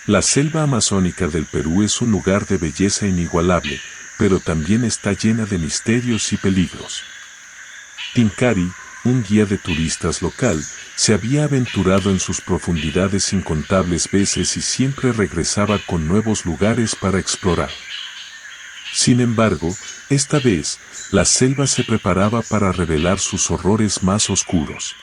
La selva amazónica del Perú es un lugar de belleza inigualable, pero también está llena de misterios y peligros. Tincari, un guía de turistas local, se había aventurado en sus profundidades incontables veces y siempre regresaba con nuevos lugares para explorar. Sin embargo, esta vez, la selva se preparaba para revelar sus horrores más oscuros.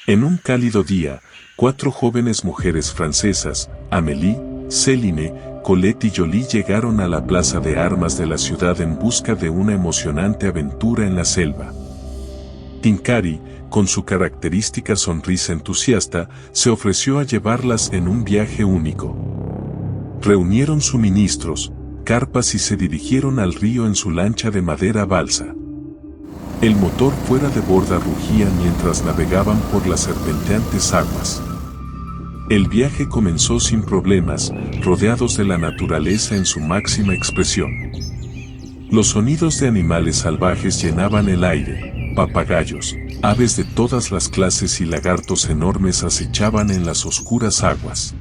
En un cálido día, 4 jóvenes mujeres francesas, Amélie, Céline, Colette y Jolie llegaron a la plaza de armas de la ciudad en busca de una emocionante aventura en la selva. Tincari, con su característica sonrisa entusiasta, se ofreció a llevarlas en un viaje único. Reunieron suministros, carpas y se dirigieron al río en su lancha de madera balsa. El motor fuera de borda rugía mientras navegaban por las serpenteantes aguas. El viaje comenzó sin problemas, rodeados de la naturaleza en su máxima expresión. Los sonidos de animales salvajes llenaban el aire, papagayos, aves de todas las clases y lagartos enormes acechaban en las oscuras aguas.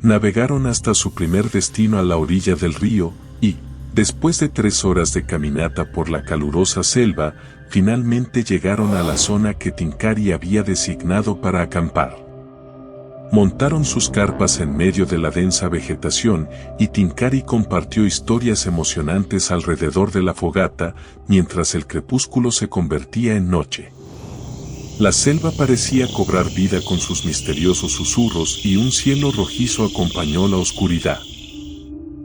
Navegaron hasta su primer destino a la orilla del río, y, después de 3 horas de caminata por la calurosa selva, finalmente llegaron a la zona que Tincari había designado para acampar. Montaron sus carpas en medio de la densa vegetación y Tincari compartió historias emocionantes alrededor de la fogata, mientras el crepúsculo se convertía en noche. La selva parecía cobrar vida con sus misteriosos susurros y un cielo rojizo acompañó la oscuridad.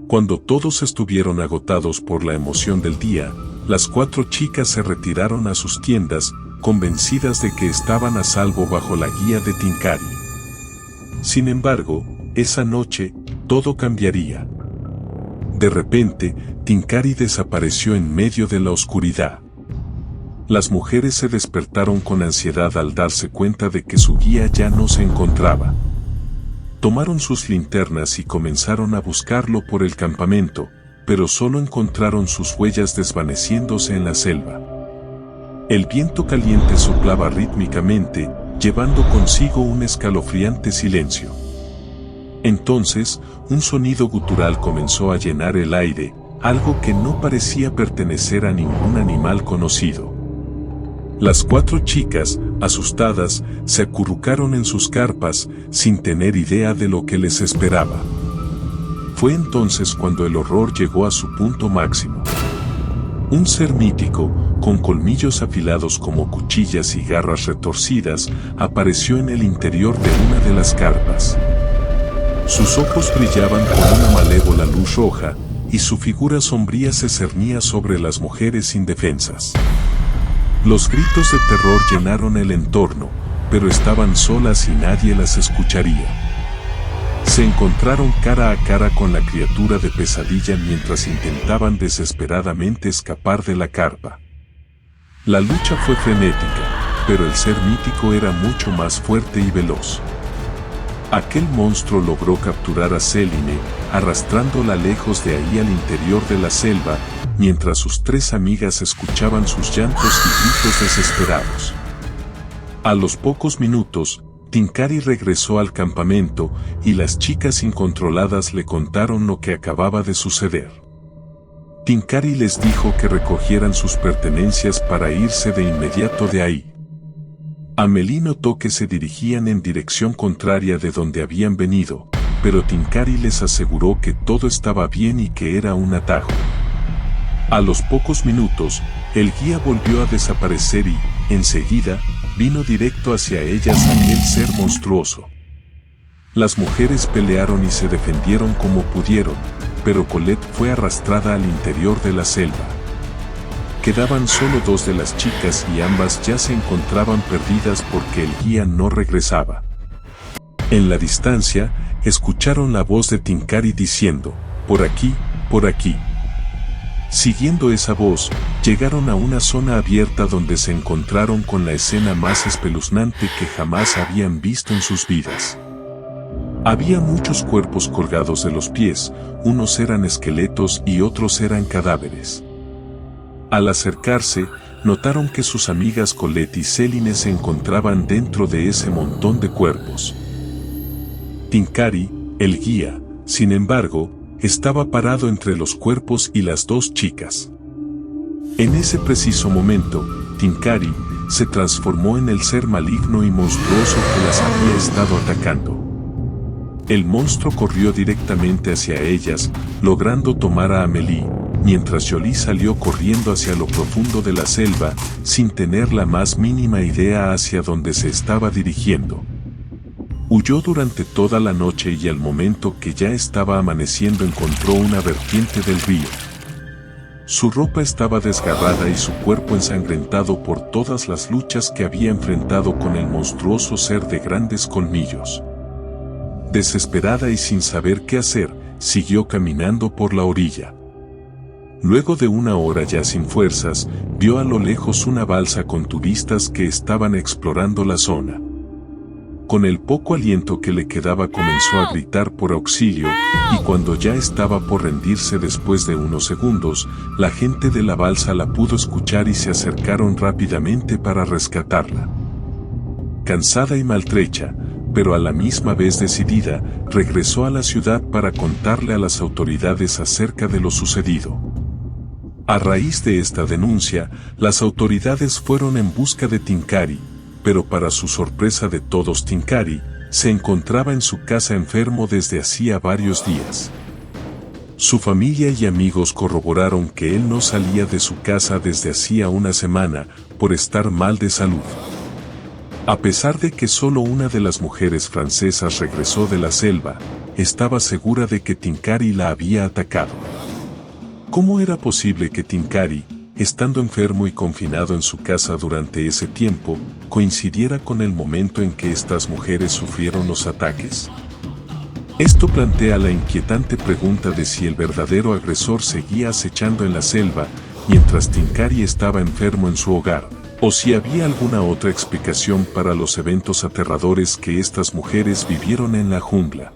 Cuando todos estuvieron agotados por la emoción del día, las 4 chicas se retiraron a sus tiendas, convencidas de que estaban a salvo bajo la guía de Tincari. Sin embargo, esa noche, todo cambiaría. De repente, Tincari desapareció en medio de la oscuridad. Las mujeres se despertaron con ansiedad al darse cuenta de que su guía ya no se encontraba. Tomaron sus linternas y comenzaron a buscarlo por el campamento, pero solo encontraron sus huellas desvaneciéndose en la selva. El viento caliente soplaba rítmicamente, llevando consigo un escalofriante silencio. Entonces, un sonido gutural comenzó a llenar el aire, algo que no parecía pertenecer a ningún animal conocido. Las 4 chicas, asustadas, se acurrucaron en sus carpas, sin tener idea de lo que les esperaba. Fue entonces cuando el horror llegó a su punto máximo. Un ser mítico, con colmillos afilados como cuchillas y garras retorcidas, apareció en el interior de una de las carpas. Sus ojos brillaban con una malévola luz roja, y su figura sombría se cernía sobre las mujeres indefensas. Los gritos de terror llenaron el entorno, pero estaban solas y nadie las escucharía. Se encontraron cara a cara con la criatura de pesadilla mientras intentaban desesperadamente escapar de la carpa. La lucha fue frenética, pero el ser mítico era mucho más fuerte y veloz. Aquel monstruo logró capturar a Céline, arrastrándola lejos de ahí al interior de la selva, mientras sus 3 amigas escuchaban sus llantos y gritos desesperados. A los pocos minutos, Tincari regresó al campamento y las chicas incontroladas le contaron lo que acababa de suceder. Tincari les dijo que recogieran sus pertenencias para irse de inmediato de ahí. Amélie notó que se dirigían en dirección contraria de donde habían venido, pero Tincari les aseguró que todo estaba bien y que era un atajo. A los pocos minutos, el guía volvió a desaparecer y, enseguida, vino directo hacia ellas aquel ser monstruoso. Las mujeres pelearon y se defendieron como pudieron, pero Colette fue arrastrada al interior de la selva. Quedaban solo 2 de las chicas y ambas ya se encontraban perdidas porque el guía no regresaba. En la distancia, escucharon la voz de Tincari diciendo, por aquí, por aquí. Siguiendo esa voz, llegaron a una zona abierta donde se encontraron con la escena más espeluznante que jamás habían visto en sus vidas. Había muchos cuerpos colgados de los pies, unos eran esqueletos y otros eran cadáveres. Al acercarse, notaron que sus amigas Colette y Céline se encontraban dentro de ese montón de cuerpos. Tincari, El guía, sin embargo, estaba parado entre los cuerpos y las dos chicas. En ese preciso momento, Tinkari se transformó en el ser maligno y monstruoso que las había estado atacando. El monstruo corrió directamente hacia ellas, logrando tomar a Amélie, mientras Jolie salió corriendo hacia lo profundo de la selva, sin tener la más mínima idea hacia dónde se estaba dirigiendo. Huyó durante toda la noche y al momento que ya estaba amaneciendo encontró una vertiente del río. Su ropa estaba desgarrada y su cuerpo ensangrentado por todas las luchas que había enfrentado con el monstruoso ser de grandes colmillos. Desesperada y sin saber qué hacer, siguió caminando por la orilla. Luego de una hora ya sin fuerzas, vio a lo lejos una balsa con turistas que estaban explorando la zona. Con el poco aliento que le quedaba comenzó a gritar por auxilio, y cuando ya estaba por rendirse después de unos segundos, la gente de la balsa la pudo escuchar y se acercaron rápidamente para rescatarla. Cansada y maltrecha, pero a la misma vez decidida, regresó a la ciudad para contarle a las autoridades acerca de lo sucedido. A raíz de esta denuncia, las autoridades fueron en busca de Tinkari, pero para su sorpresa de todos Tinkari se encontraba en su casa enfermo desde hacía varios días. Su familia y amigos corroboraron que él no salía de su casa desde hacía una semana por estar mal de salud. A pesar de que solo una de las mujeres francesas regresó de la selva, estaba segura de que Tinkari la había atacado. ¿Cómo era posible que Tinkari, estando enfermo y confinado en su casa durante ese tiempo, coincidiera con el momento en que estas mujeres sufrieron los ataques? Esto plantea la inquietante pregunta de si el verdadero agresor seguía acechando en la selva, mientras Tinkari estaba enfermo en su hogar, o si había alguna otra explicación para los eventos aterradores que estas mujeres vivieron en la jungla.